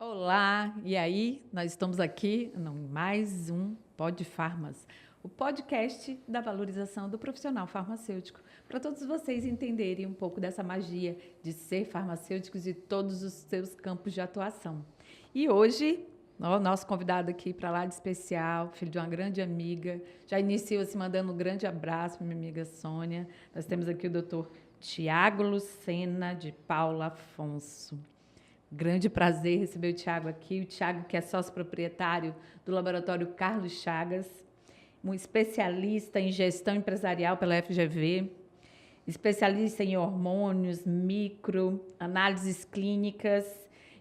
Olá, e aí? Nós estamos aqui em mais um Pod Farmas, o podcast da valorização do profissional farmacêutico, para todos vocês entenderem um pouco dessa magia de ser farmacêuticos e todos os seus campos de atuação. E hoje, o nosso convidado aqui para lá de especial, filho de uma grande amiga, já iniciou se mandando um grande abraço para minha amiga Sônia. Nós temos aqui o doutor Tiago Lucena de Paula Afonso. Grande prazer receber o Tiago aqui. O Tiago, que é sócio proprietário do Laboratório Carlos Chagas, um especialista em gestão empresarial pela FGV, especialista em hormônios, micro, análises clínicas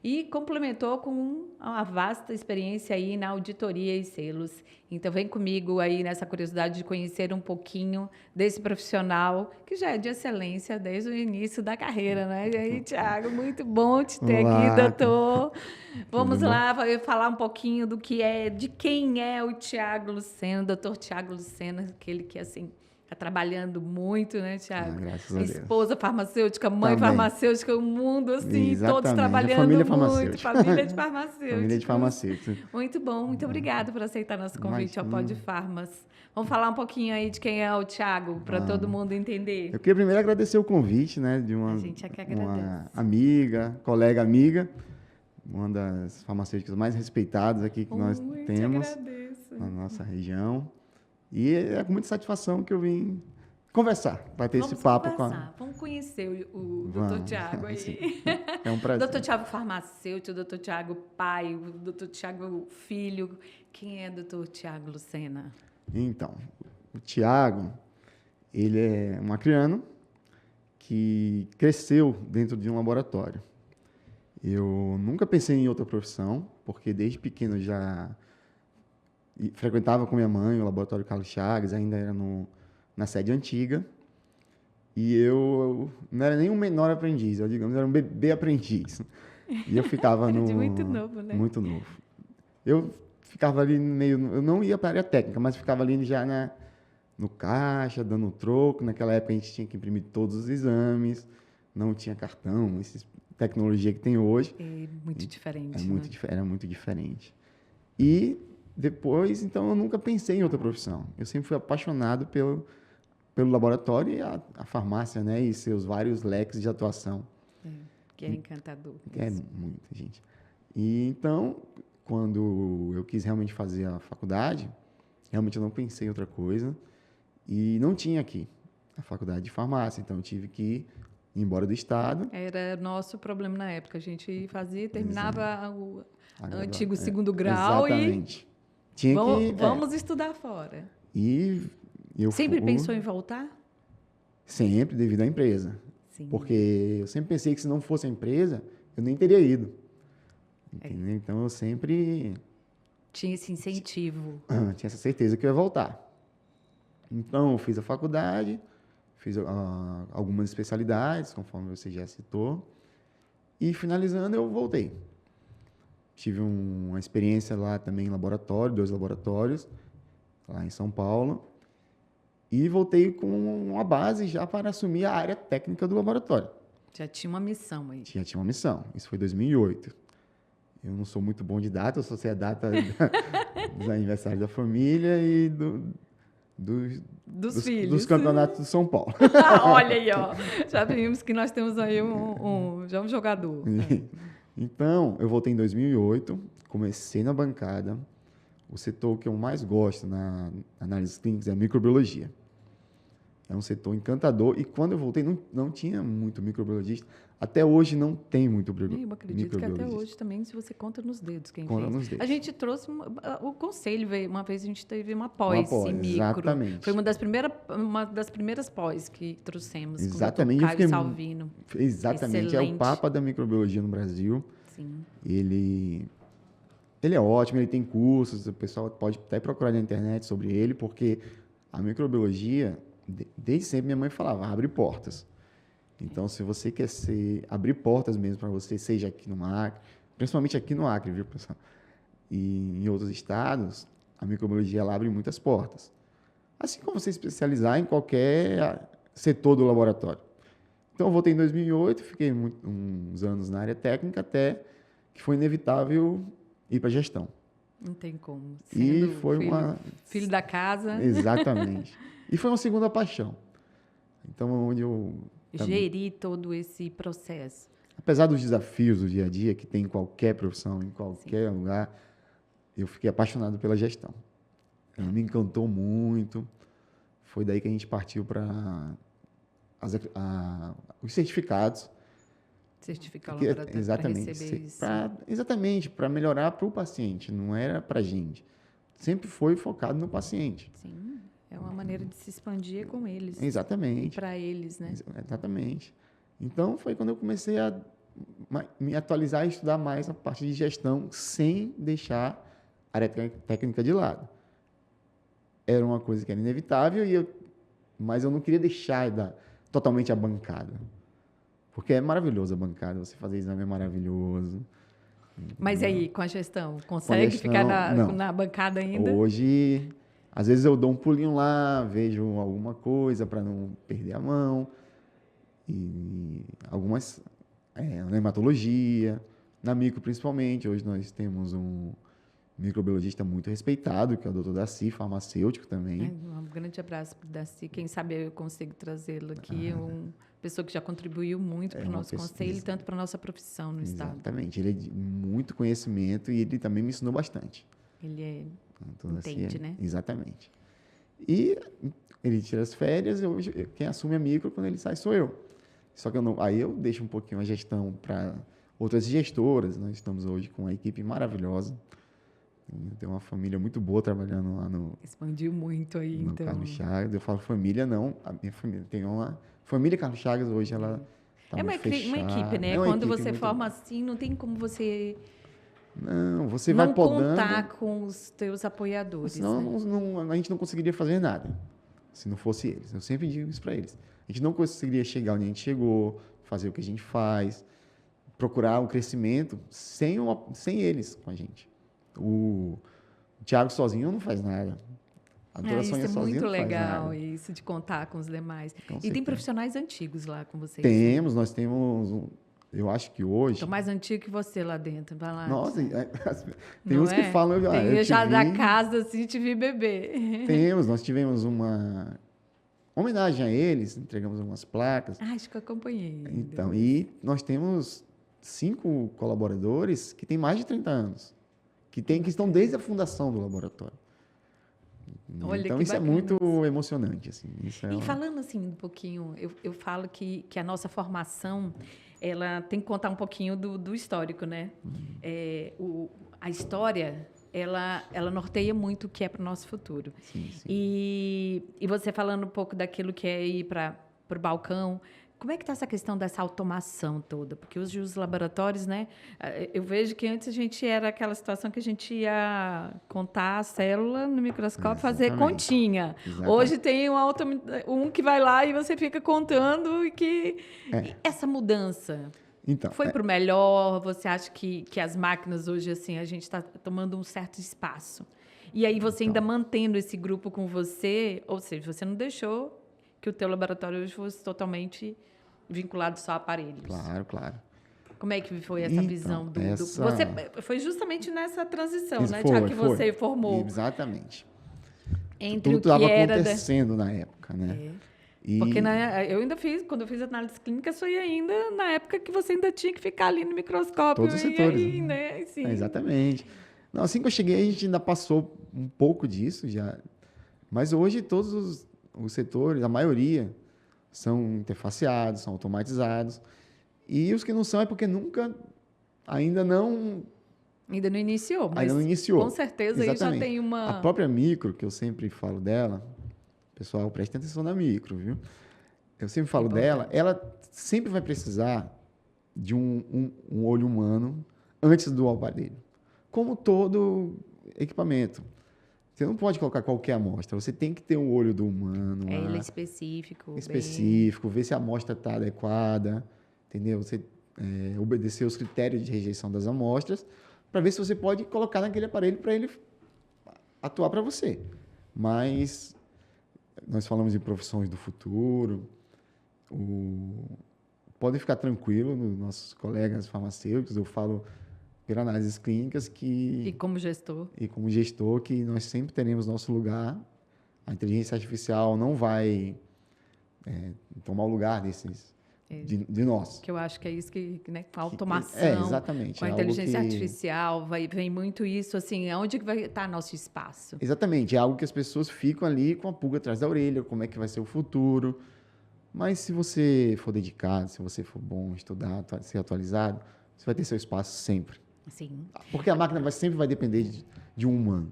e complementou com uma vasta experiência aí na auditoria e selos. Então, vem comigo aí nessa curiosidade de conhecer um pouquinho desse profissional que já é de excelência desde o início da carreira, né? E aí, Tiago, muito bom te ter Olá, aqui, doutor. Vamos tudo bom? lá, eu falar um pouquinho do que é, de quem é o Tiago Lucena, o doutor Tiago Lucena, aquele que, assim, está trabalhando muito, né, Tiago? Graças a Deus. Esposa farmacêutica, mãe Também. farmacêutica, o mundo, assim, todos Exatamente. A trabalhando família muito. farmacêutica. Família de farmacêuticos. Família de farmacêuticos. Muito bom, muito obrigada por aceitar nosso convite ao Pod Imagina. Farmas. Vamos falar um pouquinho aí de quem é o Tiago, para todo mundo entender. Eu queria primeiro agradecer o convite, né, de A gente é que agradece. uma amiga, colega amiga, uma das farmacêuticas mais respeitadas aqui que nós Eu te temos agradeço. na nossa região. E é com muita satisfação que eu vim conversar, bater esse papo conversar. Vamos conhecer o Dr. Vamos, Tiago aí. sim. É um prazer. Dr. Tiago farmacêutico, Dr. Tiago pai, o Dr. Tiago filho. Quem é Dr. Tiago Lucena? Então, o Tiago, ele é um acriano que cresceu dentro de um laboratório. Eu nunca pensei em outra profissão, porque desde pequeno já frequentava com minha mãe o laboratório Carlos Chagas, ainda era na sede antiga. E eu não era nem um menor aprendiz, eu, digamos, era um bebê aprendiz. E eu ficava Era no... de muito novo, né? Muito novo. Eu ficava ali meio... Eu não ia para a área técnica, mas ficava ali já no caixa, dando um troco. Naquela época a gente tinha que imprimir todos os exames, não tinha cartão, essa tecnologia que tem hoje. É muito diferente, Era muito diferente. E depois, então, eu nunca pensei em outra profissão. Eu sempre fui apaixonado pelo laboratório e a farmácia, né? E seus vários leques de atuação. Que é encantador. É muita gente. E então, quando eu quis realmente fazer a faculdade, realmente eu não pensei em outra coisa. E não tinha aqui a faculdade de farmácia, então eu tive que ir embora do estado. Era nosso problema na época. A gente fazia, terminava o antigo É, segundo grau exatamente. e Tinha vamos estudar fora. E eu Sempre fui, pensou em voltar? sempre devido à empresa. Sim. Porque eu sempre pensei que se não fosse a empresa, eu nem teria ido. Entendeu? Então eu sempre Tinha esse incentivo. tinha essa certeza que eu ia voltar. Então eu fiz a faculdade, fiz algumas especialidades, conforme você já citou, e finalizando eu voltei. Tive uma experiência lá também em laboratório, 2 laboratórios, lá em São Paulo, e voltei com uma base já para assumir a área técnica do laboratório. Já tinha uma missão aí. Tinha uma missão, isso foi em 2008. Eu não sou muito bom de data, eu só sei a data dos aniversários da família e Dos filhos. dos campeonatos do São Paulo. Olha aí, ó. Já vimos que nós temos aí já um jogador. Então, eu voltei em 2008, comecei na bancada. O setor que eu mais gosto na análise clínica é a microbiologia. É um setor encantador. E quando eu voltei, não tinha muito microbiologista. Até hoje não tem muito Eu acredito que até hoje também, se você conta nos dedos quem Conta fez. nos dedos. A gente trouxe, o conselho veio, uma vez a gente teve uma pós em micro. Exatamente. Foi uma das primeiras pós que trouxemos. Exatamente. Com o Dr. Caio Salvino. Exatamente. Excelente. É o papa da microbiologia no Brasil. Sim. Ele é ótimo, ele tem cursos, o pessoal pode até procurar na internet sobre ele, porque a microbiologia, desde sempre minha mãe falava, abre portas. Então, se você quer abrir portas mesmo para você, seja aqui no Acre, principalmente aqui no Acre, viu, pessoal? E em outros estados, a microbiologia ela abre muitas portas. Assim como você especializar em qualquer setor do laboratório. Então, eu voltei em 2008, fiquei uns anos na área técnica, até que foi inevitável ir para a gestão. Não tem como. E Sendo foi filho da casa. Exatamente. E foi uma segunda paixão. Então, onde eu... Gerir todo esse processo. Apesar dos desafios do dia a dia, que tem em qualquer profissão, em qualquer lugar, eu fiquei apaixonado pela gestão. Ela me encantou muito. Foi daí que a gente partiu para os certificados. Certificar o laboratório para receber isso. Exatamente, para melhorar para o paciente, não era para a gente. Sempre foi focado no paciente. Sim, é uma maneira de se expandir com eles. Exatamente. E para eles, né? Exatamente. Então, foi quando eu comecei a me atualizar e estudar mais a parte de gestão, sem deixar a área técnica de lado. Era uma coisa que era inevitável, mas eu não queria deixar totalmente a bancada. Porque é maravilhoso a bancada, você fazer exame é maravilhoso. Mas aí, com a gestão, consegue ficar na bancada ainda? Hoje, às vezes eu dou um pulinho lá, vejo alguma coisa para não perder a mão. E algumas, na hematologia, na micro principalmente. Hoje nós temos um microbiologista muito respeitado, que é o Dr. Daci, farmacêutico também. Um grande abraço para o Daci. Quem sabe eu consigo trazê-lo aqui. Uma pessoa que já contribuiu muito para o nosso conselho e tanto para a nossa profissão no Estado. Exatamente. Ele é de muito conhecimento e ele também me ensinou bastante. Ele entende, né? Exatamente. E ele tira as férias, quem assume a micro quando ele sai sou eu. Só que aí eu deixo um pouquinho a gestão para outras gestoras. Nós estamos hoje com uma equipe maravilhosa. Tem uma família muito boa trabalhando lá no... Expandiu muito aí, no então. Carlos Chagas. Eu falo família, não. A minha família. Tem uma família Carlos Chagas hoje, ela está muito fechada. Uma equipe, né? Quando você forma assim, não tem como você... Não, você vai podando... Não contar com os teus apoiadores. Senão a gente não conseguiria fazer nada, se não fosse eles. Eu sempre digo isso para eles. A gente não conseguiria chegar onde a gente chegou, fazer o que a gente faz, procurar um crescimento sem eles com a gente. O Thiago sozinho não faz nada. A doutora Sônia sozinha não faz nada. Isso é muito legal, isso de contar com os demais. E tem profissionais antigos lá com vocês? Nós temos... Eu acho que hoje... Estou mais antigo que você lá dentro, vai lá. Nossa, tem uns que falam... Eu já da casa, assim, te vi beber. Nós tivemos uma homenagem a eles, entregamos algumas placas. Acho que eu acompanhei. Então, e nós temos 5 colaboradores que têm mais de 30 anos, que estão desde a fundação do laboratório. Olha, então, isso bacana. É muito emocionante. Assim, e falando assim um pouquinho, eu falo que a nossa formação, ela tem que contar um pouquinho do histórico, né? A história, ela norteia muito o que é para o nosso futuro. Sim, sim. E você falando um pouco daquilo que é ir para o balcão, como é que está essa questão dessa automação toda? Porque hoje os laboratórios, né? Eu vejo que antes a gente era aquela situação que a gente ia contar a célula no microscópio, fazer continha. Exatamente. Hoje tem um que vai lá e você fica contando e essa mudança então, foi para o melhor? Você acha que as máquinas hoje, assim, a gente está tomando um certo espaço? E aí você ainda mantendo esse grupo com você, ou seja, você não deixou que o teu laboratório hoje fosse totalmente vinculado só a aparelhos. Claro. Como é que foi essa visão do... Você foi justamente nessa transição, né? Já que você formou. Exatamente. Entre tudo estava acontecendo na época, né? Porque eu ainda quando eu fiz análise clínica, foi ainda na época que você ainda tinha que ficar ali no microscópio. Todos os setores. Aí, né? Sim. Exatamente. Não, assim que eu cheguei, a gente ainda passou um pouco disso já. Mas hoje todos os setores, a maioria, são interfaceados, são automatizados. E os que não são é porque ainda não iniciou, mas com certeza aí já tem uma... A própria micro, que eu sempre falo dela, pessoal, preste atenção na micro, viu? Eu sempre falo dela, ela sempre vai precisar de um olho humano antes do aparelho. Como todo equipamento. Você não pode colocar qualquer amostra, você tem que ter um olho do humano. Ele é específico. Ver se a amostra está adequada, entendeu? Você obedecer os critérios de rejeição das amostras, para ver se você pode colocar naquele aparelho para ele atuar para você. Mas nós falamos de profissões do futuro, podem ficar tranquilos, nossos colegas farmacêuticos, eu falo pela análises clínicas E como gestor? e como gestor, que nós sempre teremos nosso lugar. A inteligência artificial não vai tomar o lugar de nós. Que eu acho que é isso que né, com a automação, exatamente. com a É algo inteligência artificial, vem muito isso, assim, onde que vai estar nosso espaço? Exatamente, é algo que as pessoas ficam ali com a pulga atrás da orelha, como é que vai ser o futuro. Mas se você for dedicado, se você for bom, estudar, ser atualizado, você vai ter seu espaço sempre. Sim. Porque a máquina sempre vai depender de um humano.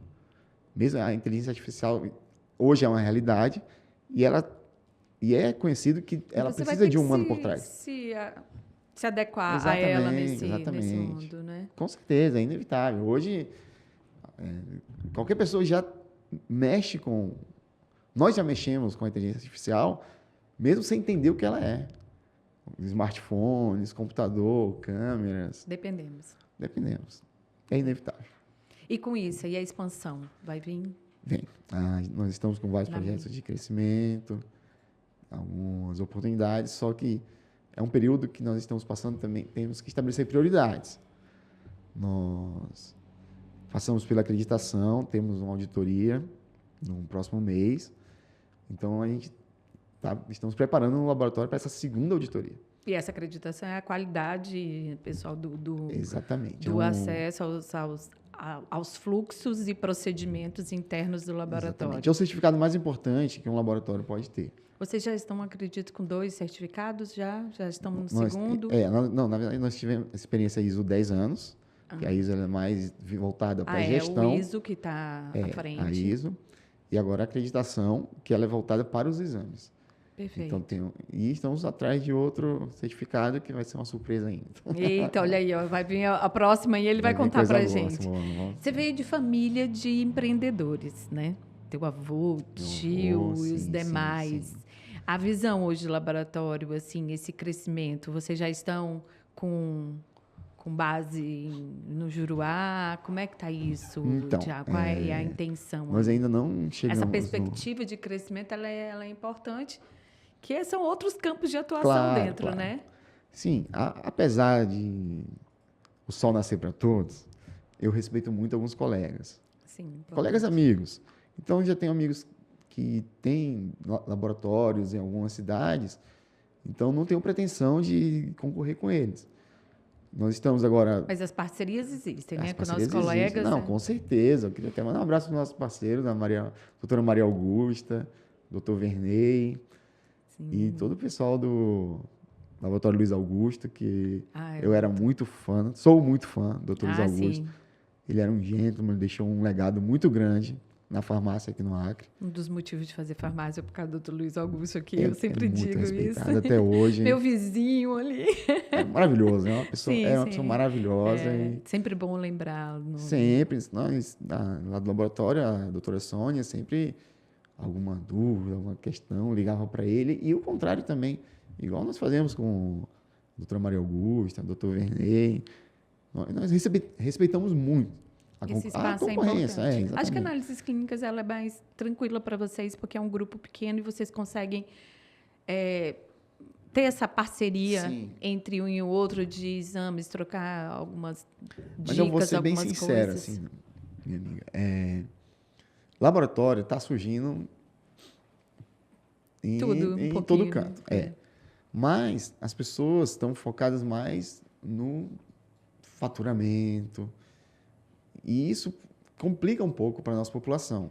Mesmo a inteligência artificial hoje é uma realidade e é conhecido que ela Você precisa de um humano por se, trás. se adequar a ela nesse mundo, né? Com certeza, é inevitável. Hoje, qualquer pessoa já mexe com... Nós já mexemos com a inteligência artificial, mesmo sem entender o que ela é. Smartphones, computador, câmeras. Dependemos. É inevitável. E com isso, e a expansão? Vai vir? Vem. Nós estamos com vários projetos de crescimento, algumas oportunidades, só que é um período que nós estamos passando também, temos que estabelecer prioridades. Nós passamos pela acreditação, temos uma auditoria no próximo mês, então a gente estamos preparando um laboratório para essa segunda auditoria. E essa acreditação é a qualidade, pessoal, Exatamente. do acesso aos fluxos e procedimentos internos do laboratório. Exatamente. É o certificado mais importante que um laboratório pode ter. Vocês já estão, acredito, com 2 certificados já? Já estão no segundo? Na verdade, nós tivemos experiência ISO 10 anos, que a ISO é mais voltada para a gestão. É o ISO que está à frente. A ISO. E agora a acreditação, que ela é voltada para os exames. Perfeito. Então, e estamos atrás de outro certificado que vai ser uma surpresa ainda. Eita, olha aí, ó, vai vir a próxima e ele vai contar para a gente. Você veio de família de empreendedores, né? Teu avô, tio e os demais. Sim. A visão hoje do laboratório, assim, esse crescimento, vocês já estão com base no Juruá? Como é que está isso, então, Tiago? Qual é a intenção? Nós ainda não chegamos... Essa perspectiva de crescimento, ela é importante, que são outros campos de atuação dentro, claro. Né? Sim, apesar de o sol nascer para todos, eu respeito muito alguns colegas. Sim, colegas amigos. Então, já tenho amigos que têm laboratórios em algumas cidades, então não tenho pretensão de concorrer com eles. Nós estamos agora... Mas as parcerias existem, né? Com nossos colegas... Não, com certeza. Eu queria até mandar um abraço para os nossos parceiros, a doutora Maria Augusta, doutor Vernei, sim. E todo o pessoal do Laboratório Luiz Augusto, que eu era muito fã, sou muito fã do doutor Luiz Augusto. Sim. Ele era um gentleman, deixou um legado muito grande na farmácia aqui no Acre. Um dos motivos de fazer farmácia é por causa do Dr. Luiz Augusto aqui, eu sempre digo isso. Até hoje. Meu vizinho ali. É maravilhoso, né? Uma pessoa maravilhosa. Sempre bom lembrar. Sempre. Nós, lá do laboratório, a doutora Sônia, sempre alguma dúvida, alguma questão, ligava para ele. E o contrário também. Igual nós fazemos com a doutora Maria Augusta, o doutor Vernei. Nós respeitamos muito. Esse espaço é importante. Acho que a análises clínicas ela é mais tranquila para vocês, porque é um grupo pequeno e vocês conseguem ter essa parceria Sim. entre um e o outro de exames, trocar algumas dicas, Mas eu vou ser bem sincero, assim, minha amiga. Laboratório está surgindo em todo canto. Mas as pessoas estão focadas mais no faturamento. E isso complica um pouco para a nossa população.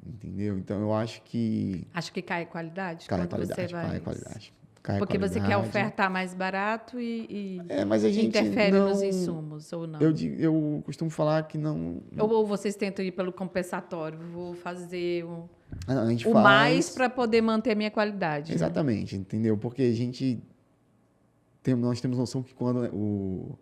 Entendeu? Então, eu acho que... Acho que cai a qualidade? Cai a qualidade. Porque você quer ofertar mais barato mas a gente interfere nos insumos, ou não? Eu costumo falar que não... Ou vocês tentam ir pelo compensatório, vou fazer a gente mais para poder manter a minha qualidade. Exatamente, né? Entendeu? Porque nós temos noção que quando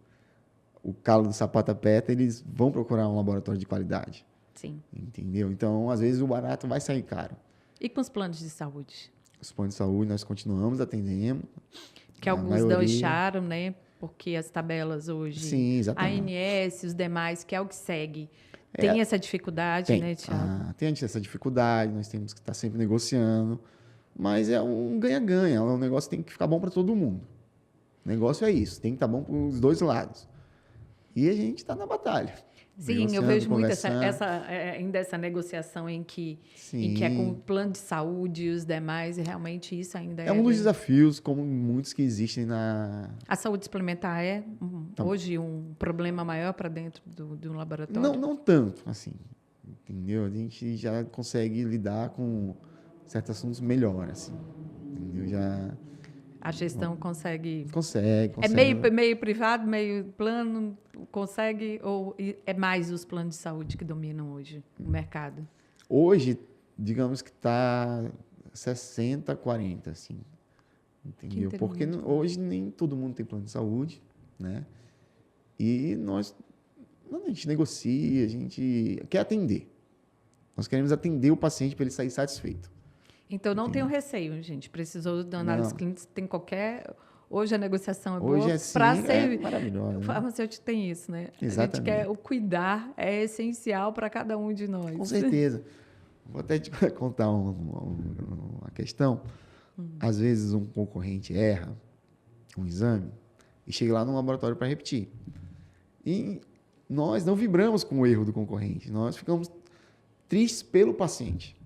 o calo do sapato aperta, eles vão procurar um laboratório de qualidade. Sim. Entendeu? Então, às vezes, o barato vai sair caro. E com os planos de saúde? Os planos de saúde, nós continuamos atendendo. Que alguns deixaram, né? Porque as tabelas hoje... Sim, exatamente. A ANS, os demais, que é o que segue. Tem essa dificuldade, né, Tiago? Tem essa dificuldade, nós temos que estar sempre negociando. Mas é um ganha-ganha. É um negócio que tem que ficar bom para todo mundo. O negócio é isso, tem que estar bom para os dois lados. E a gente está na batalha. Sim, eu negociando, vejo muito conversando. ainda essa negociação em que Sim. é com o plano de saúde e os demais, e realmente isso ainda É um dos desafios, como muitos que existem na... A saúde suplementar é hoje um problema maior para dentro de um laboratório? Não tanto, assim, entendeu? A gente já consegue lidar com certos assuntos melhor, assim, entendeu? Já A gestão consegue... consegue. É meio privado, meio plano, consegue? Ou é mais os planos de saúde que dominam hoje o mercado? Hoje, digamos que está 60-40, assim, entendeu? Porque hoje nem todo mundo tem plano de saúde, né? E a gente negocia, a gente quer atender. Nós queremos atender o paciente para ele sair satisfeito. Então, não tenho receio, gente. Precisou da análise clínica, tem qualquer... Hoje a negociação é boa. Hoje é sim, é maravilhosa. O farmacêutico tem isso, né? Exatamente. A gente quer o cuidar, é essencial para cada um de nós. Com certeza. Vou até te contar uma questão. Às vezes um concorrente erra um exame e chega lá no laboratório para repetir. E nós não vibramos com o erro do concorrente. Nós ficamos tristes pelo paciente.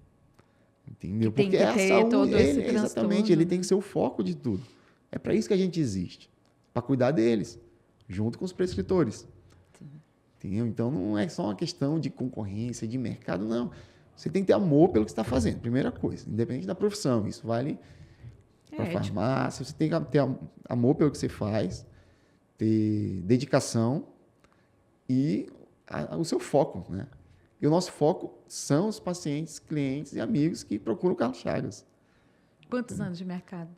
Entendeu? Porque é a saúde, exatamente, ele tem que ser o foco de tudo. É para isso que a gente existe, para cuidar deles, junto com os prescritores. Entendeu? Então não é só uma questão de concorrência, de mercado, não. Você tem que ter amor pelo que você está fazendo, primeira coisa, independente da profissão. Isso vale para farmácia, você tem que ter amor pelo que você faz, ter dedicação e o seu foco, né? E o nosso foco são os pacientes, clientes e amigos que procuram o Carlos Chagas. Quantos anos de mercado?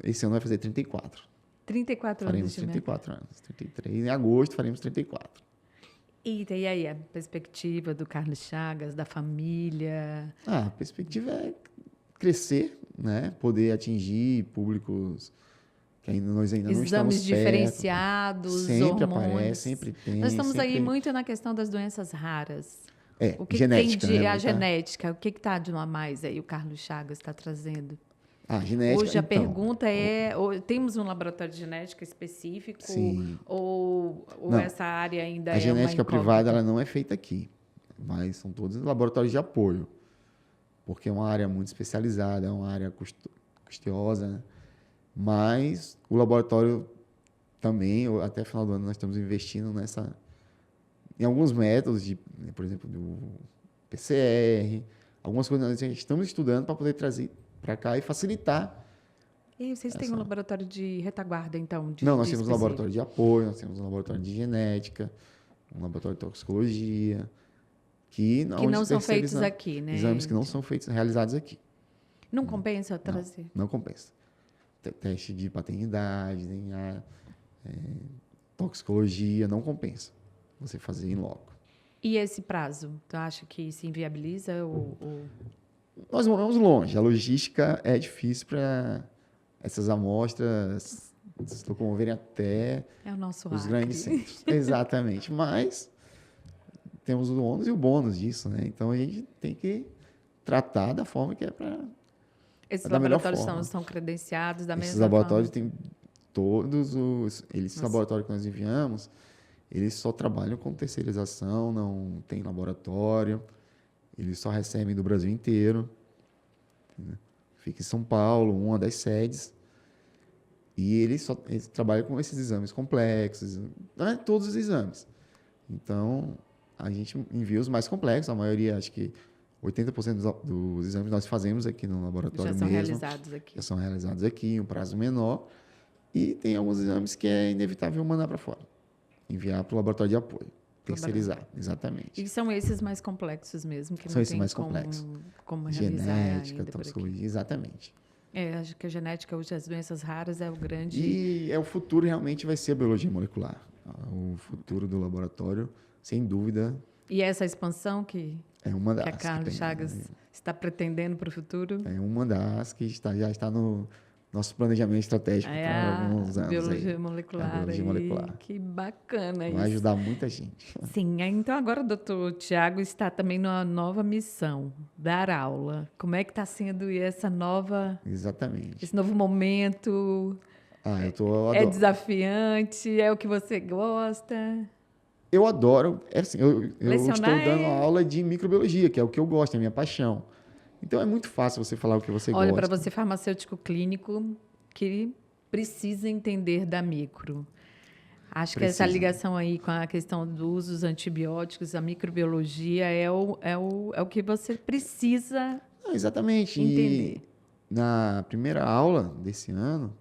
Esse ano vai fazer 34. 34 faremos anos de 34 mercado. Anos. 33. Em agosto faremos 34. E aí, a perspectiva do Carlos Chagas, da família? A perspectiva é crescer, né? Poder atingir públicos que nós ainda não estamos Exames diferenciados, sempre hormônios. Aparece, sempre tem. Nós estamos aí muito na questão das doenças raras. O que genética, tem né? a genética? O que está de uma mais aí o Carlos Chagas está trazendo? Genética, hoje a pergunta é, temos um laboratório de genética específico? Sim. Ou essa área ainda é uma A genética incógnita? privada ela não é feita aqui, mas são todos laboratórios de apoio, porque é uma área muito especializada, é uma área custosa, né? Mas o laboratório também, até final do ano, nós estamos investindo em alguns métodos, por exemplo, do PCR, algumas coisas nós estamos estudando para poder trazer para cá e facilitar. E aí, vocês têm um laboratório de retaguarda, então? Não, nós temos um laboratório de apoio, nós temos um laboratório de genética, um laboratório de toxicologia, que não são feitos aqui, né? Exames que não são realizados aqui. Não compensa trazer? Não compensa. Teste de paternidade, DNA, toxicologia, não compensa você fazer em loco. E esse prazo? Tu acha que se inviabiliza? Nós moramos longe. A logística é difícil para essas amostras se locomoverem até os grandes centros. Exatamente. Mas temos o ônus e o bônus disso, né? Então, a gente tem que tratar da forma que é para... Esses laboratórios são credenciados da mesma forma? Esses laboratórios têm todos os... Esses laboratórios que nós enviamos, eles só trabalham com terceirização, não tem laboratório, eles só recebem do Brasil inteiro. Fica em São Paulo, uma das sedes, e eles trabalham com esses exames complexos, não é todos os exames. Então, a gente envia os mais complexos, a maioria, acho que 80% dos exames nós fazemos aqui no laboratório mesmo. Já são realizados aqui, em um prazo menor. E tem alguns exames que é inevitável mandar para fora. Enviar para o laboratório de apoio. Terceirizar, exatamente. E são esses mais complexos mesmo? Que são não esses tem mais complexos. Como realizar genética, toxicologia, exatamente. Acho que a genética hoje, as doenças raras, é o grande... E o futuro realmente vai ser a biologia molecular. O futuro do laboratório, sem dúvida. E essa expansão que a Carlos Chagas está pretendendo para o futuro? É uma das que já está no nosso planejamento estratégico para alguns anos. Biologia molecular. Biologia molecular. Que bacana isso. Vai ajudar muita gente. Sim, então agora o doutor Tiago está também numa nova missão, dar aula. Como é que está sendo essa nova... Exatamente. Esse novo momento? Eu tô é desafiante? É o que você gosta? Eu adoro, assim, eu estou Lecionar dando é... aula de microbiologia, que é o que eu gosto, é a minha paixão. Então, é muito fácil você falar o que você Olha, para gosta. você farmacêutico clínico que precisa entender da micro. Acho que essa Precisa. ligação aí com a questão do uso dos antibióticos, a microbiologia, é o que você precisa Não, exatamente. entender. E na primeira aula desse ano,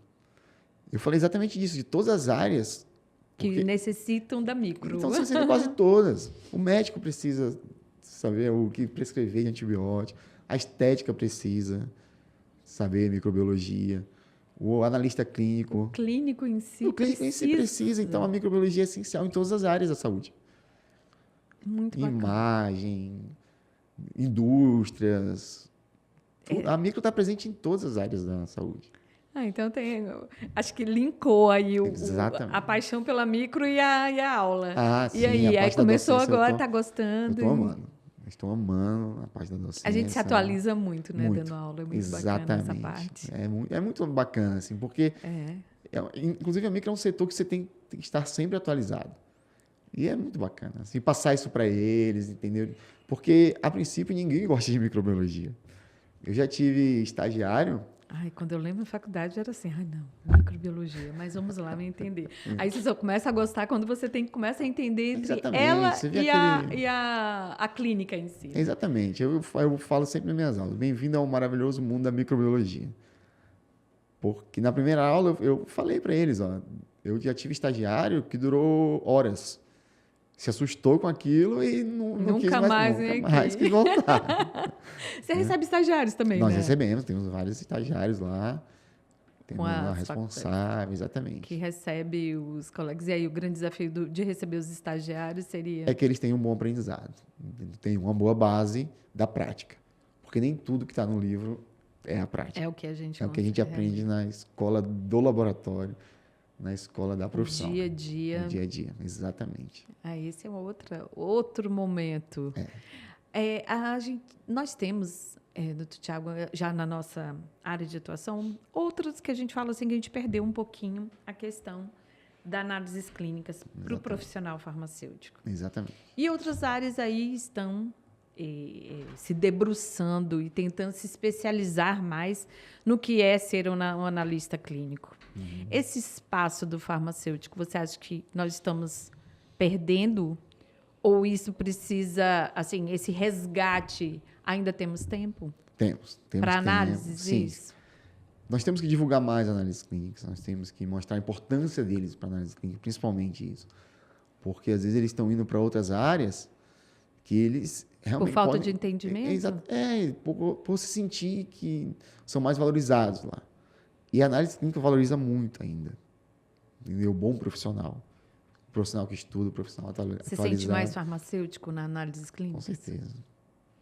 eu falei exatamente disso, de todas as áreas. Que necessitam da micro. Então, você vê quase todas. O médico precisa saber o que prescrever de antibiótico. A estética precisa saber microbiologia. O analista clínico. O clínico em si O clínico em si precisa. Então, a microbiologia é essencial em todas as áreas da saúde. Muito bacana. Imagem, indústrias. A micro está presente em todas as áreas da saúde. Então acho que linkou aí Exatamente. a paixão pela micro e a aula. Ah, e sim, aí, a parte começou da docência, agora, tá gostando. Eu estou amando. Estou amando a parte da docência. A gente se atualiza muito, né, muito. dando aula. É muito Exatamente. bacana essa parte. É muito bacana, assim, porque, inclusive, a micro é um setor que você tem que estar sempre atualizado. E é muito bacana, assim, passar isso para eles, entendeu? Porque, a princípio, ninguém gosta de microbiologia. Eu já tive estagiário. Quando eu lembro na faculdade era assim, não, microbiologia, mas vamos lá, me entender. Aí você só começa a gostar quando você começa a entender entre Exatamente. ela Você vê e a clínica em si. Exatamente. Eu falo sempre nas minhas aulas, bem-vindo ao maravilhoso mundo da microbiologia. Porque na primeira aula eu falei para eles, eu já tive estagiário que durou horas. Se assustou com aquilo e não quis mais, nunca mais quis voltar. Você recebe estagiários também, Nós né? recebemos, temos vários estagiários lá. Temos uma responsável, exatamente. Que recebe os colegas. E aí o grande desafio de receber os estagiários seria... É que eles têm um bom aprendizado. Tem uma boa base da prática. Porque nem tudo que está no livro é a prática. É o que a gente aprende na escola do laboratório, na escola da profissão. No dia a dia. No dia a dia, exatamente. Esse é outro momento. Nós temos, doutor Tiago, já na nossa área de atuação, outros que a gente fala assim, que a gente perdeu um pouquinho a questão da análises clínicas para o profissional farmacêutico. Exatamente. E outras áreas aí estão se debruçando e tentando se especializar mais no que é ser um analista clínico. Uhum. Esse espaço do farmacêutico, você acha que nós estamos perdendo? Ou isso precisa, assim, esse resgate, ainda temos tempo? Temos para análises disso? Nós temos que divulgar mais análises clínicas, nós temos que mostrar a importância deles para análise clínica, principalmente isso. Porque, às vezes, eles estão indo para outras áreas que eles realmente por falta de entendimento? Por se sentir que são mais valorizados lá. E a análise clínica valoriza muito ainda. Entendeu? Bom profissional. O profissional que estuda, o profissional atualizado. Você sente mais farmacêutico na análise clínica? Com certeza.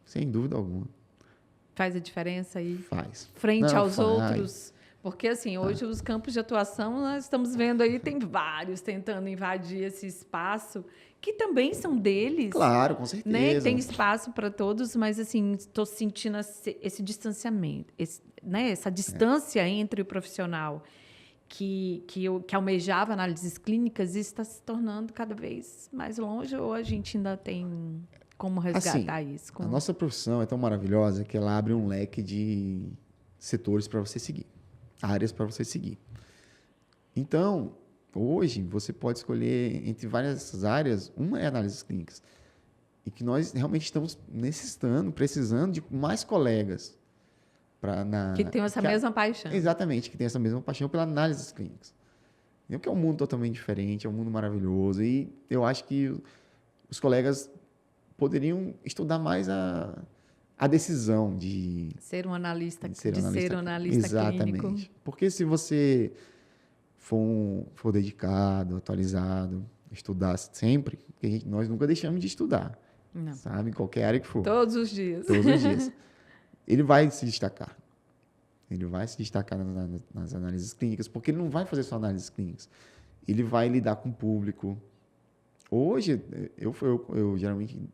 Sem dúvida alguma. Faz a diferença aí? Faz. Frente aos outros? Porque, assim, hoje os campos de atuação, nós estamos vendo aí, tem vários tentando invadir esse espaço, que também são deles. Claro, com certeza. Né? Tem espaço para todos, mas, assim, estou sentindo esse distanciamento, essa distância entre o profissional que almejava análises clínicas e está se tornando cada vez mais longe, ou a gente ainda tem como resgatar isso? A nossa profissão é tão maravilhosa que ela abre um leque de setores para você seguir, áreas para você seguir. Então, hoje, você pode escolher entre várias áreas, uma é análises clínicas. E que nós realmente estamos precisando de mais colegas. Que tenham essa mesma paixão. Exatamente, que tenham essa mesma paixão pela análises clínicas. Porque é um mundo totalmente diferente, é um mundo maravilhoso. E eu acho que os colegas poderiam estudar mais a decisão de ser um analista, exatamente. Clínico. Porque se você for dedicado, atualizado, estudar sempre, porque nós nunca deixamos de estudar. Não. Sabe? Em qualquer área que for. Todos os dias. Todos os dias. Ele vai se destacar. Ele vai se destacar nas análises clínicas, porque ele não vai fazer só análises clínicas. Ele vai lidar com o público. Hoje, eu geralmente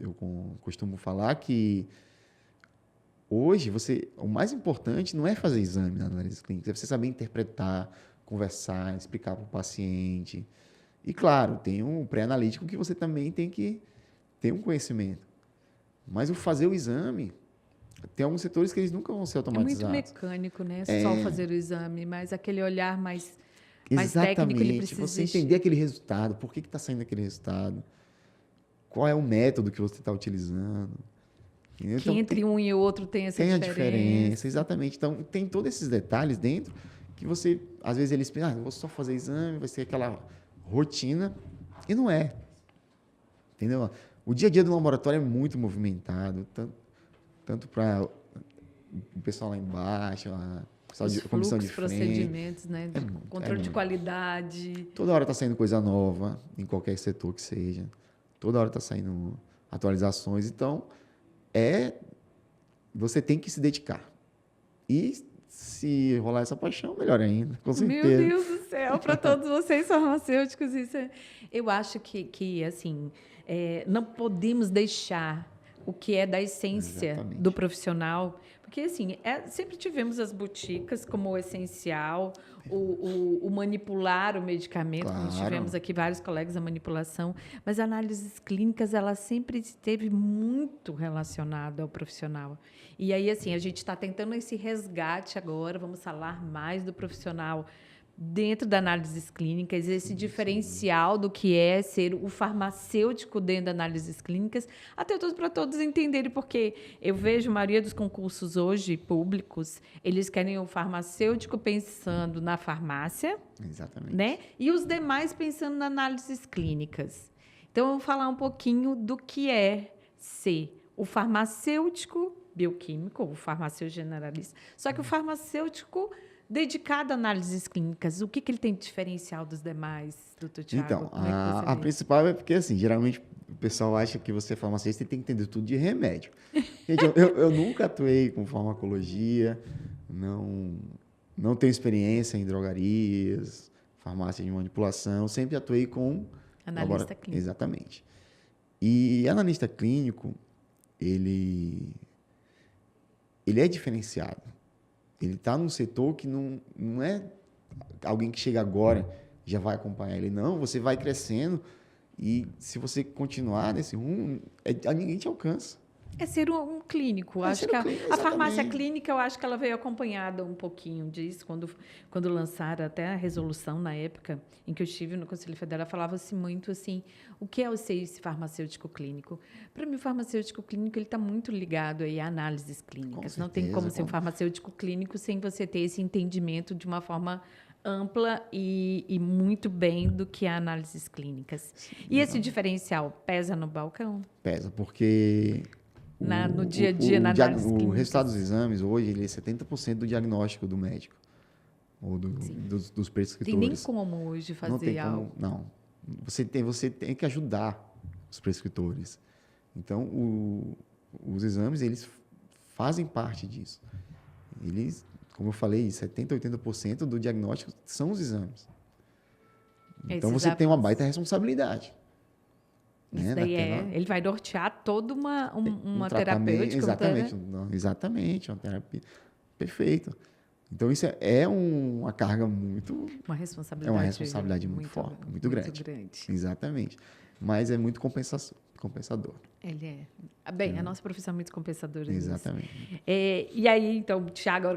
costumo falar que hoje o mais importante não é fazer exame na análise clínica, é você saber interpretar, conversar, explicar para o paciente. E, claro, tem um pré-analítico que você também tem que ter um conhecimento. Mas o fazer o exame, tem alguns setores que eles nunca vão ser É muito automatizados. mecânico, né? Só fazer o exame, mas aquele olhar mais técnico ele Exatamente. precisa Você existir. entender aquele resultado, por que está saindo aquele resultado, qual é o método que você está utilizando. Entendeu? Que Então, entre um e o outro tem essa tem a diferença. diferença, exatamente. Então, tem todos esses detalhes dentro que você, às vezes, eles pensam, eu vou só fazer exame, vai ser aquela rotina, e não é. Entendeu? O dia a dia do laboratório é muito movimentado, tanto para o pessoal lá embaixo, Os a comissão de fluxos, frente. procedimentos, né? De controle de muito. qualidade. Toda hora está saindo coisa nova, em qualquer setor que seja. Toda hora está saindo atualizações. Então, você tem que se dedicar. E se rolar essa paixão, melhor ainda, com certeza. Meu Deus do céu, para todos vocês farmacêuticos, eu acho que assim, não podemos deixar o que é da essência Exatamente. do profissional, porque assim, sempre tivemos as boticas como o essencial, o manipular o medicamento, como Claro. tivemos aqui vários colegas da manipulação, mas análises clínicas, ela sempre esteve muito relacionada ao profissional. E aí, assim, a gente está tentando esse resgate agora, vamos falar mais do profissional dentro das análises clínicas, esse diferencial do que é ser o farmacêutico dentro das análises clínicas, até para todos entenderem, porque eu vejo a maioria dos concursos hoje públicos, eles querem o farmacêutico pensando na farmácia, Exatamente. né? E os demais pensando nas análises clínicas. Então, eu vou falar um pouquinho do que é ser o farmacêutico bioquímico, o farmacêutico generalista, só que o farmacêutico dedicado a análises clínicas, o que ele tem de diferencial dos demais, doutor Tiago? Então, Como é que você a vê? principal é porque, assim, geralmente o pessoal acha que você é farmacêutico e tem que entender tudo de remédio. Gente, eu nunca atuei com farmacologia, não tenho experiência em drogarias, farmácia de manipulação, sempre atuei com... Analista clínico. Exatamente. E analista clínico, ele é diferenciado. Ele está num setor que não é alguém que chega agora e já vai acompanhar ele. Não, você vai crescendo e se você continuar nesse rumo, ninguém te alcança. É ser um clínico. É Acho ser que um clínico, a farmácia exatamente. clínica, eu acho que ela veio acompanhada um pouquinho disso, quando lançaram até a resolução, na época em que eu estive no Conselho Federal, falava-se muito assim, o que é o ser esse farmacêutico clínico? Para mim, o farmacêutico clínico está muito ligado aí a análises clínicas. Com Não tem certeza, como ser um farmacêutico clínico sem você ter esse entendimento de uma forma ampla e muito bem do que é análises clínicas. E esse diferencial pesa no balcão? Pesa, porque No dia a dia, na análise o clínica. resultado dos exames hoje ele é 70% do diagnóstico do médico ou dos prescritores. Tem nem como hoje fazer Não tem algo. como, não. Você tem que ajudar os prescritores. Então, os exames, eles fazem parte disso. Eles, como eu falei, 70%, 80% do diagnóstico são os exames. Então, Esses você tem uma avanços. baita responsabilidade. Isso né? daí Daquela- ele vai nortear toda uma um tratamento, terapêutica. exatamente, exatamente, uma terapia. Perfeito. Então, isso é uma carga muito... Uma responsabilidade. É uma responsabilidade muito forte, muito grande. Exatamente. Mas é muito compensador. Ele é. Bem, a nossa profissão é muito compensadora. nisso. Exatamente. E aí, então, o Tiago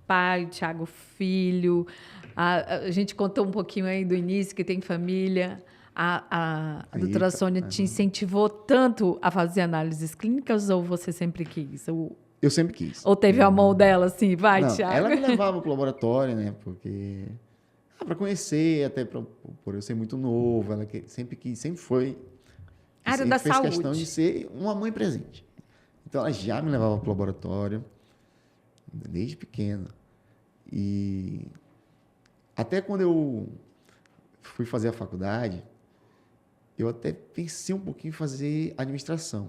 pai, o Tiago filho. A gente contou um pouquinho aí do início, que tem família. A doutora Eita, Sônia te incentivou tanto a fazer análises clínicas ou você sempre quis? Eu sempre quis. Ou teve a mão dela assim, vai, Não, Tiago? ela me levava pro laboratório, né? Porque... para conhecer, até por eu ser muito novo. Ela sempre foi... Área sempre da fez saúde. questão de ser uma mãe presente. Então, ela já me levava pro laboratório, desde pequena. E até quando eu fui fazer a faculdade, eu até pensei um pouquinho em fazer administração.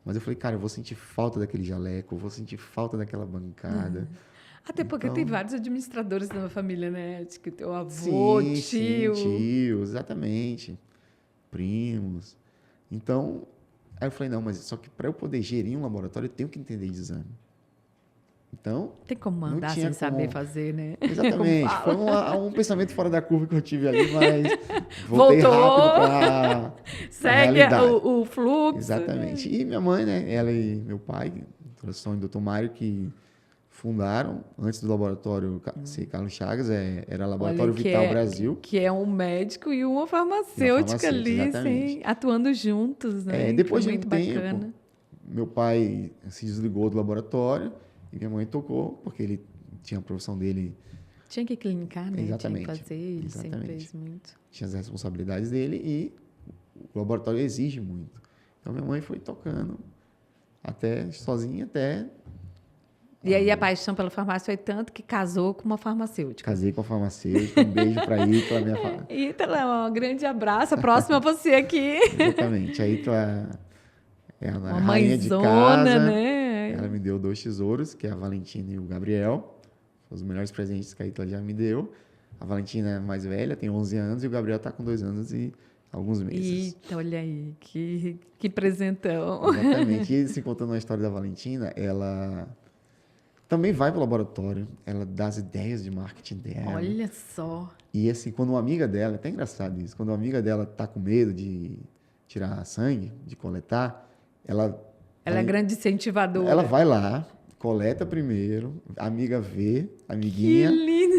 Mas eu falei, cara, eu vou sentir falta daquele jaleco, eu vou sentir falta daquela bancada. Até porque Então- tem vários administradores na minha família, né? Acho que teu avô, Sim, tio. tio, exatamente. Primos. Então, aí eu falei, não, mas só que para eu poder gerir um laboratório, eu tenho que entender de exame. Então, Tem como não mandar tinha sem saber como... fazer, né? Exatamente. Como Foi fala. um pensamento fora da curva que eu tive ali, mas voltei Voltou. rápido para a Segue realidade. o fluxo. Exatamente. E minha mãe, né? Ela e meu pai, Tração e Dr. Mário, que fundaram, antes do laboratório ser Carlos Chagas, era Olha, Laboratório Vital Brasil. que é um médico e uma E uma farmacêutica farmacêutica, ali, exatamente. atuando juntos, né? Que é Depois de um muito tempo, bacana. meu pai se desligou do laboratório e minha mãe tocou, porque ele tinha a profissão dele, Tinha que clinicar, né? Tinha que exatamente. fazer, ele sempre Exatamente. fez muito. Tinha as responsabilidades dele e o laboratório exige muito. Então minha mãe foi tocando sozinha até E aí a paixão pela farmácia foi tanto que casou com uma farmacêutica. casei com a farmacêutica. Um beijo para Ítala, minha Ítala, um grande abraço. A próxima é você aqui. Exatamente. A Ítala é a Uma rainha de mãezona, casa. né? Ela me deu 2 tesouros, que é a Valentina e o Gabriel. São os melhores presentes que a Ítala já me deu. A Valentina é mais velha, tem 11 anos, e o Gabriel está com 2 anos e alguns meses. Eita, olha aí, que presentão. Exatamente. E se contando a história da Valentina, ela também vai para o laboratório, ela dá as ideias de marketing dela. Olha só. E assim, quando uma amiga dela, é até engraçado isso, quando uma amiga dela tá com medo de tirar sangue, de coletar, Ela é grande incentivadora. ela vai lá, coleta primeiro, a amiga vê, a Que amiguinha, lindo.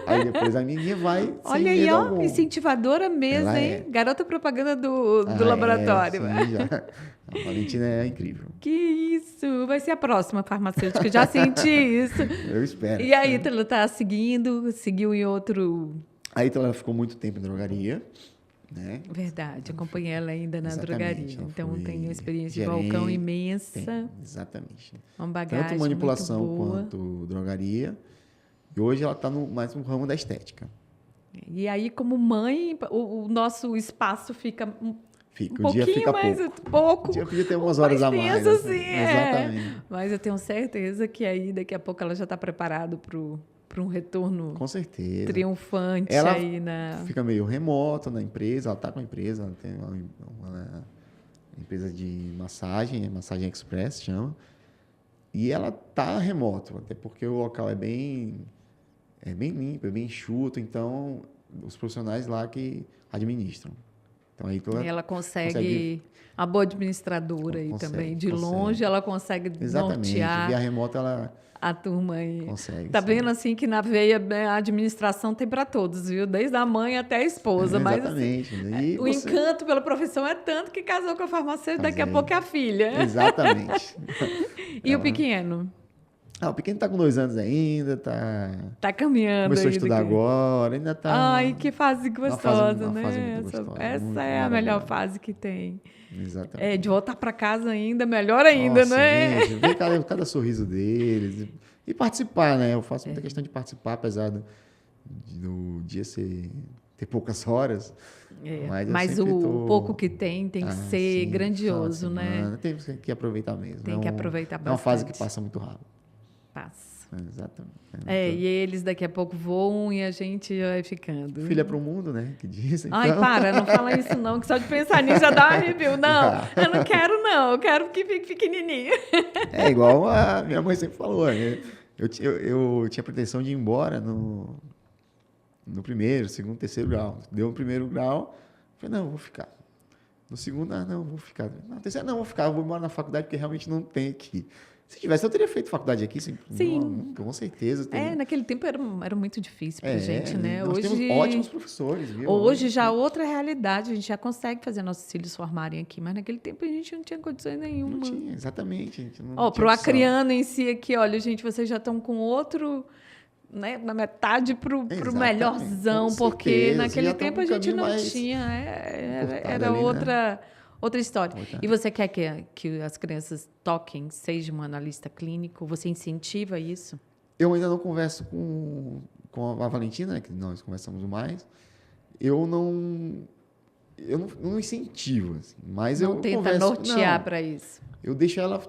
aí depois a amiguinha vai sem Olha aí, medo ó, algum. incentivadora mesmo, Ela hein? é. Garota propaganda do laboratório. Sim, já. A Valentina é incrível. Que isso! Vai ser a próxima farmacêutica, já senti isso. Eu espero. E aí, tu tá seguiu em outro... Aí então ela ficou muito tempo em drogaria, né? Verdade, acompanhei ela ainda na Exatamente, drogaria. ela Então, foi tem uma experiência de gerente, balcão imensa, Exatamente. uma bagagem Tanto manipulação muito boa. quanto drogaria. E hoje ela está mais no ramo da estética. E aí, como mãe, o nosso espaço fica Fica, um o dia pouquinho fica mais pouco. pouco. O dia podia ter umas horas a mais. tenso, assim, Exatamente. Mas eu tenho certeza que aí, daqui a pouco, ela já está preparada para um retorno Com certeza. triunfante Ela aí na... fica meio remoto na empresa, ela está com a empresa, ela tem uma empresa de massagem Express, chama. E ela está remoto, até porque o local é bem limpo, é bem enxuto, então os profissionais lá que administram. Então aí ela consegue a boa administradora aí também. De longe ela consegue exatamente. nortear Via remota ela a turma aí. consegue. Tá sim. vendo assim que na veia a administração tem para todos, viu? Desde a mãe até a esposa. Mas Exatamente. assim, o encanto pela profissão é tanto que casou com a farmacêutica, daqui a pouco é a filha. Exatamente. E o pequeno? O pequeno está com 2 anos ainda, Tá caminhando. começou a estudar agora, ainda está... Ai, que fase gostosa, uma fase né? muito gostosa, Essa muito é a melhor maravilhosa. fase que tem. Exatamente. De voltar para casa ainda, melhor ainda, Nossa, né? gente, ver cada sorriso deles e participar, né? Eu faço muita questão de participar, apesar do dia ter poucas horas. Mas o pouco que tem que ser sim, grandioso, né? Temos que aproveitar mesmo. Tem que aproveitar bastante. É uma fase que passa muito rápido. Passa. Exatamente. E eles daqui a pouco voam e a gente vai ficando. Filha para o mundo, né? Que dizem. Ai, então... para, não fala isso não, que só de pensar nisso já dá um arrepio. Não, eu não quero não, eu quero que fique pequenininho. É igual a minha mãe sempre falou, né? Eu tinha pretensão de ir embora no primeiro, segundo, terceiro grau. Deu o primeiro grau, falei, não, vou ficar. No segundo, não, vou ficar. No terceiro, não, vou ficar, vou embora na faculdade porque realmente não tem aqui. Se tivesse, eu teria feito faculdade aqui. Sim. Com certeza. Naquele tempo era muito difícil pra gente, né? Nós Hoje temos ótimos professores, viu? Hoje já é outra realidade, a gente já consegue fazer nossos filhos formarem aqui, mas naquele tempo a gente não tinha condições nenhuma. Não tinha, exatamente. A gente não Para tinha o opção. acriano em si aqui, olha, gente, vocês já estão com outro, né, na metade para o melhorzão, com porque certeza, naquele já tempo a estão um gente caminho não mais tinha, era ali, outra história. Outra. E você quer que as crianças toquem, seja um analista clínico? Você incentiva isso? Eu ainda não converso com a Valentina, né, que nós conversamos mais. Eu não incentivo, assim, mas não eu tenta converso, nortear para isso. Eu deixo ela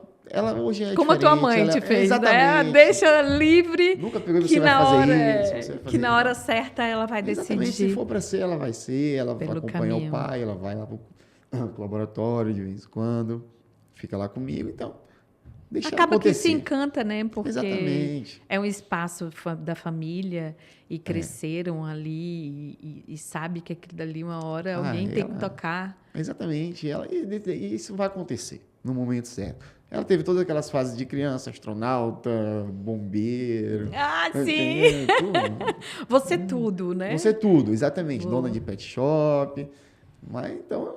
hoje é como a tua mãe ela, te fez, exatamente. né? Deixa livre. Nunca pegou que você vai na fazer hora, isso, você vai fazer que na hora isso. certa ela vai Exatamente, decidir. se for para ser, ela vai ser, ela vai acompanhar caminho. o pai, ela vai lá pro laboratório de vez em quando, fica lá comigo, então deixar Acaba que se acontecer. encanta, né? Porque Exatamente. é um espaço da família e cresceram ali e sabe que aquilo dali uma hora Ah, alguém tem que tocar. Exatamente. E isso vai acontecer no momento certo. Ela teve todas aquelas fases de criança, astronauta, bombeiro. Ah, sim! Tudo. Você tudo, né? Você tudo, exatamente. Dona Vou. de pet shop. Mas então,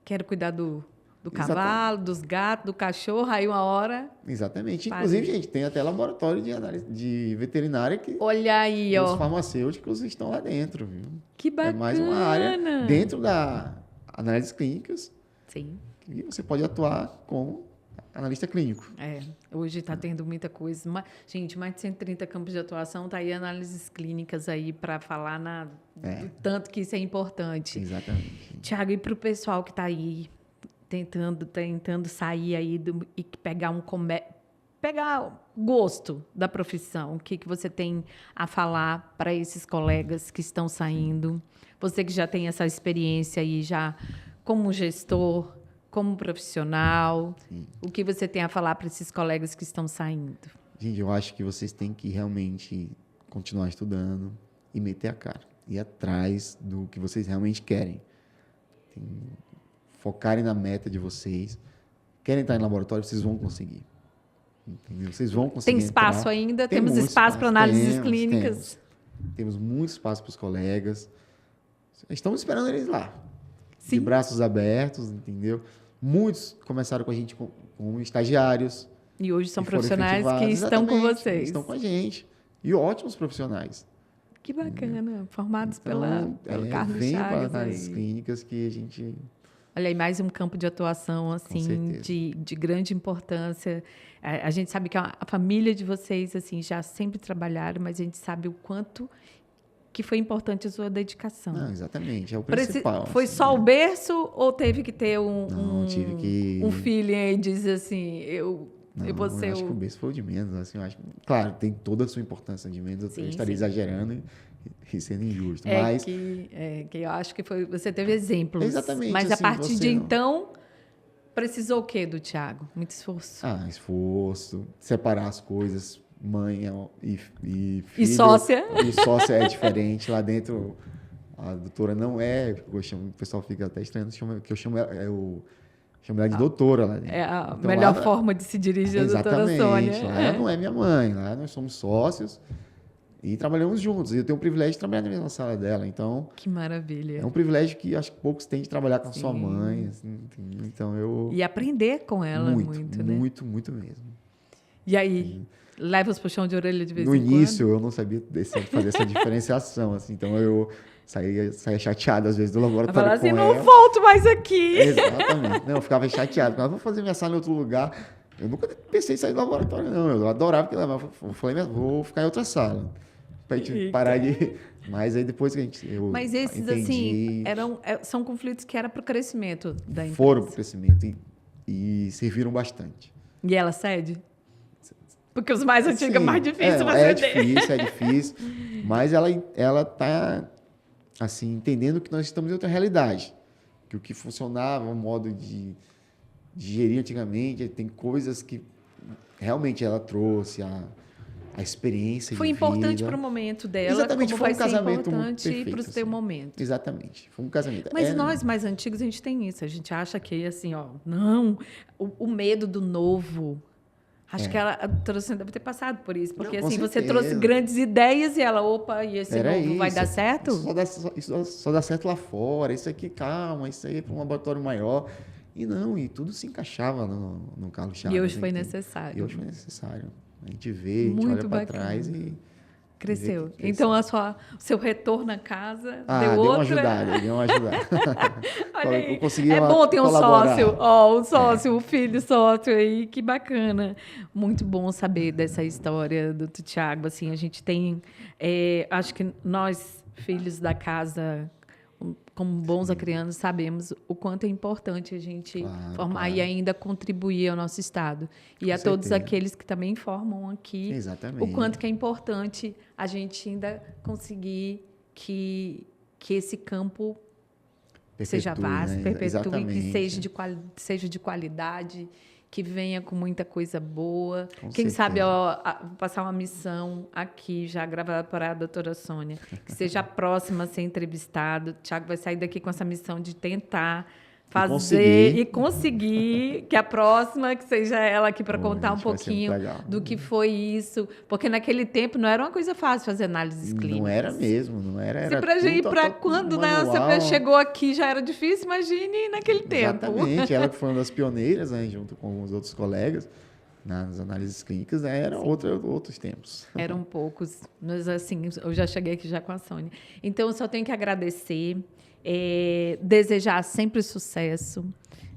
Quero cuidar do exatamente. cavalo, dos gatos, do cachorro, aí uma hora. Exatamente. Para. Inclusive, gente, tem até laboratório de análise de veterinária que Olha aí, os ó. farmacêuticos estão lá dentro, viu? Que É mais uma área bacana! dentro da análises clínicas Sim. que você pode atuar como analista clínico. Hoje está tendo muita coisa. Gente, mais de 130 campos de atuação, tá aí análises clínicas aí para falar do tanto que isso é importante. Exatamente. Tiago, e para o pessoal que está aí tentando sair aí e pegar gosto da profissão, o que você tem a falar para esses colegas que estão saindo? Você que já tem essa experiência aí já como gestor, como profissional, o que você tem a falar para esses colegas que estão saindo? Gente, eu acho que vocês têm que realmente continuar estudando e meter a cara. Ir atrás do que vocês realmente querem. Focarem na meta de vocês. Querem entrar em laboratório, vocês vão conseguir. Entendeu? Vocês vão conseguir Tem espaço entrar. ainda? Tem Temos muito espaço para análises temos, clínicas? Temos muito espaço para os colegas. Estamos esperando eles lá. Sim. De braços abertos, entendeu? Muitos começaram com a gente como estagiários. E hoje são que foram profissionais que efetivados. estão com Exatamente, vocês. Estão com a gente. E ótimos profissionais. Que bacana. Formados Então, pelo Carlos vem para Chagas. análises Aí. clínicas que a gente... Olha aí, mais um campo de atuação assim certeza. de grande importância. A gente sabe que a família de vocês assim já sempre trabalharam, mas a gente sabe o quanto que foi importante a sua dedicação. Não, exatamente, é o principal. Foi assim, só né? o berço ou teve que ter Não, tive que... um feeling aí de dizer assim, eu vou ser eu acho que o berço foi o de menos. Assim, eu acho, claro, tem toda a sua importância de menos. Sim, eu estaria sim. exagerando e sendo injusto. Mas que eu acho que você teve exemplos. Exatamente, Mas a assim, partir você de não- então, precisou o quê do Tiago? Muito esforço. esforço, separar as coisas, mãe e E filho. sócia? E sócia é diferente. Lá dentro, a doutora não é... o pessoal fica até estranho, que eu chamo ela, chamo ela de doutora lá dentro. É a Então, melhor lá- forma de se dirigir a doutora Exatamente. Sônia. Lá ela não é minha mãe, lá nós somos sócios e trabalhamos juntos. E eu tenho o privilégio de trabalhar na mesma sala dela. Então, Que maravilha. é um privilégio que acho que poucos têm de trabalhar com a sua Sim. mãe. Assim, entendeu? Então, eu... E aprender com ela muito, né? muito mesmo. E aí, leva os puxão de orelha de vez No em início, eu não sabia fazer essa diferenciação. Assim, então, eu saía chateado, às vezes, do quando? laboratório Falar assim, com não ela. volto mais aqui. Exatamente. Não, eu ficava chateado. Mas vou fazer minha sala em outro lugar. Eu nunca pensei em sair do laboratório, não. Eu adorava que levava. Eu falei, mas vou ficar em outra sala. Pra gente Eita. parar de... Mas aí depois que eu Mas esses, entendi, assim, são conflitos que eram para o crescimento da empresa. foram para o crescimento e serviram bastante. E ela cede? Porque os mais antigos é Sim, mais difícil pra é ceder. difícil. Mas ela tá, assim, entendendo que nós estamos em outra realidade. Que o que funcionava, o modo de gerir antigamente, tem coisas que realmente ela trouxe, a experiência Foi de importante vida. para o momento dela, Exatamente, como foi vai um ser casamento muito importante perfeito, para o seu assim. momento. Exatamente, foi um casamento. Mas nós, mais antigos, a gente tem isso. A gente acha que, assim, não, o medo do novo. Acho que a doutora Sônia deve ter passado por isso. Porque, Não, com assim, você certeza. trouxe grandes ideias e ela, opa, e esse novo vai dar certo? Isso só dá certo lá fora. Isso aqui, calma, isso aí é para um laboratório maior. E tudo se encaixava no Carlos Chagas. E hoje foi entende? necessário. E hoje foi necessário. A gente vê, a gente Muito olha para bacana. trás e... Cresceu. Cresceu. Então, o seu retorno à casa deu deu uma outra... ajudada, deu uma ajudada. Olha aí. Eu consegui É bom ter um colaborar. sócio, um sócio, um filho sócio aí, que bacana. Muito bom saber dessa história do Tiago. Assim, a gente tem, acho que nós, filhos da casa, como bons acrianos, sabemos o quanto é importante a gente formar e ainda contribuir ao nosso Estado. E Com a todos certeza. aqueles que também formam aqui, Exatamente. o quanto que é importante a gente ainda conseguir que esse campo seja Perpetue, vasto, né? perpetue, que Exatamente. seja de qualidade que venha com muita coisa boa. Com Quem certeza. sabe passar uma missão aqui, já gravada para a doutora Sônia, que seja a próxima a ser entrevistado. O Tiago vai sair daqui com essa missão de tentar fazer e conseguir que a próxima que seja ela aqui para contar um pouquinho do que foi isso, porque naquele tempo não era uma coisa fácil fazer análises clínicas. Não era mesmo, não era. Se para quando né, você chegou aqui já era difícil, imagine naquele tempo. Exatamente, ela que foi uma das pioneiras, né, junto com os outros colegas nas análises clínicas, né, eram outros tempos. Eram poucos, mas assim, eu já cheguei aqui já com a Sônia. Então, eu só tenho que agradecer. Desejar sempre sucesso,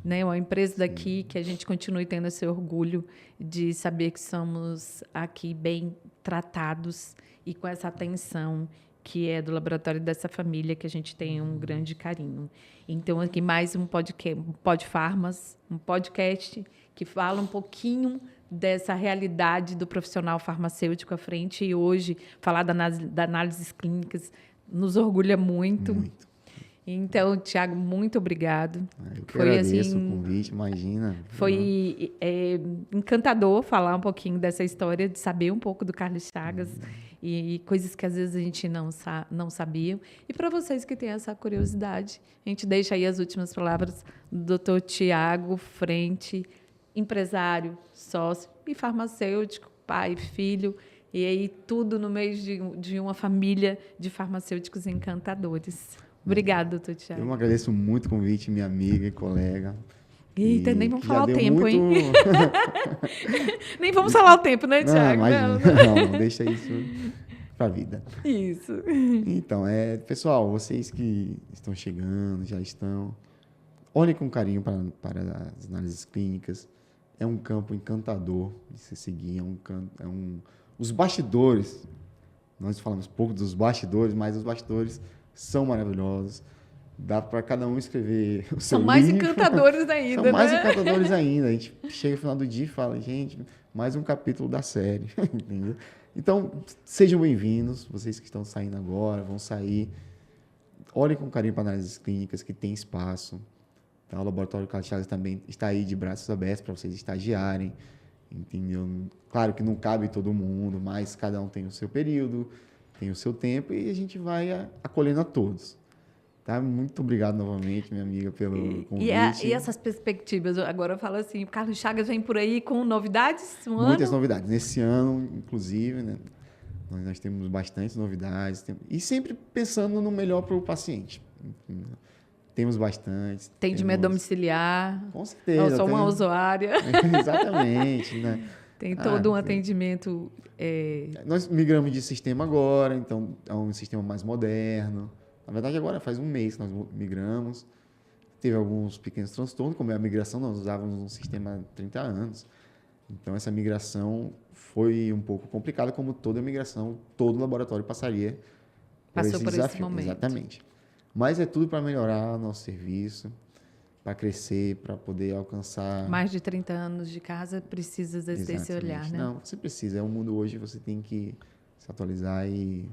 né? Uma empresa daqui que a gente continue tendo esse orgulho de saber que somos aqui bem tratados e com essa atenção que é do laboratório dessa família que a gente tem um grande carinho. Então, aqui mais um Podfarmas, um podcast que fala um pouquinho dessa realidade do profissional farmacêutico à frente, e hoje falar da análises clínicas nos orgulha muito. Então, Tiago, muito obrigado. Eu que agradeço o convite, imagina. Foi encantador falar um pouquinho dessa história, de saber um pouco do Carlos Chagas e coisas que às vezes a gente não sabia. E para vocês que têm essa curiosidade, a gente deixa aí as últimas palavras do Dr. Tiago Frente, empresário, sócio e farmacêutico, pai, filho, e aí tudo no meio de uma família de farmacêuticos encantadores. Obrigada, doutor Tiago. Eu agradeço muito o convite, minha amiga e colega. Eita, nem vamos falar o tempo, hein? Nem vamos falar o tempo, né, Tiago? Não, deixa isso para a vida. Isso. Então, pessoal, vocês que estão chegando, já estão, olhem com carinho para as análises clínicas. É um campo encantador de se seguir. Os bastidores, nós falamos pouco dos bastidores, mas os bastidores são maravilhosos. Dá para cada um escrever o seu São mais livro. encantadores ainda, São mais né? encantadores ainda. A gente chega no final do dia e fala, gente, mais um capítulo da série. Entendeu? Então, sejam bem-vindos. Vocês que estão saindo agora, vão sair. Olhem com carinho para análises clínicas, que tem espaço. Tá? O Laboratório Carlos Chagas também está aí de braços abertos para vocês estagiarem. Entendeu? Claro que não cabe todo mundo, mas cada um tem o seu período, tem o seu tempo, e a gente vai acolhendo a todos. Tá? Muito obrigado novamente, minha amiga, pelo convite. E essas perspectivas? Agora eu falo assim, o Carlos Chagas vem por aí com novidades? Muitas novidades. Nesse ano, inclusive, né, nós temos bastantes novidades. E sempre pensando no melhor para o paciente. Temos bastantes. Atendimento domiciliar. Com certeza. Eu sou uma usuária. Exatamente, né? Tem todo um atendimento. Nós migramos de sistema agora, então é um sistema mais moderno. Na verdade, agora faz um mês que nós migramos. Teve alguns pequenos transtornos, como é a migração, nós usávamos um sistema há 30 anos. Então, essa migração foi um pouco complicada, como toda migração, todo laboratório passaria por esse desafio. Esse momento. Exatamente. Mas é tudo para melhorar nosso serviço, para crescer, para poder alcançar... Mais de 30 anos de casa, precisa exercer esse olhar, né? Não, você precisa. É um mundo hoje, você tem que se atualizar e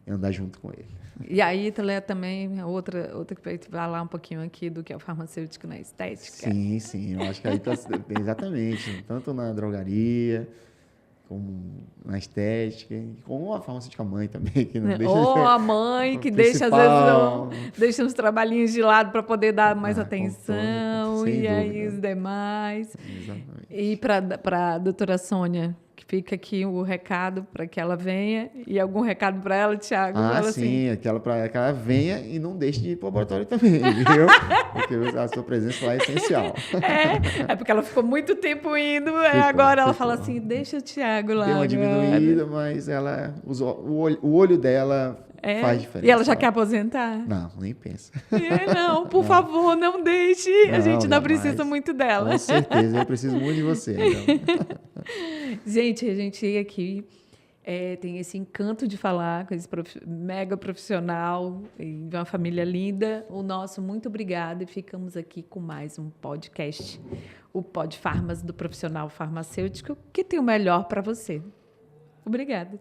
andar junto com ele. E aí, também, outra que vai falar um pouquinho aqui do que é o farmacêutico na estética. Sim. Eu acho que aí está exatamente. Tanto na drogaria, como na estética, como a farmacêutica mãe também. Que não deixa a mãe que deixa, às vezes, deixa uns trabalhinhos de lado para poder dar mais atenção. E aí os demais. Exatamente. E para a doutora Sônia, que fica aqui o recado para que ela venha. E algum recado para ela, Tiago? Sim, para que ela venha e não deixe de ir para o laboratório também, viu? Porque a sua presença lá é essencial. É porque ela ficou muito tempo indo, agora ela fala assim, deixa o Tiago lá. Deu uma diminuída, mas o olho dela faz diferença. E ela já quer aposentar? Não, nem pensa. Não, por favor, não deixe. A gente ainda precisa muito dela. Com certeza, eu preciso muito de você. Então. Gente, a gente aqui tem esse encanto de falar com esse mega profissional e uma família linda. O nosso muito obrigada, e ficamos aqui com mais um podcast, o Podfarmas do profissional farmacêutico, que tem o melhor para você. Obrigada.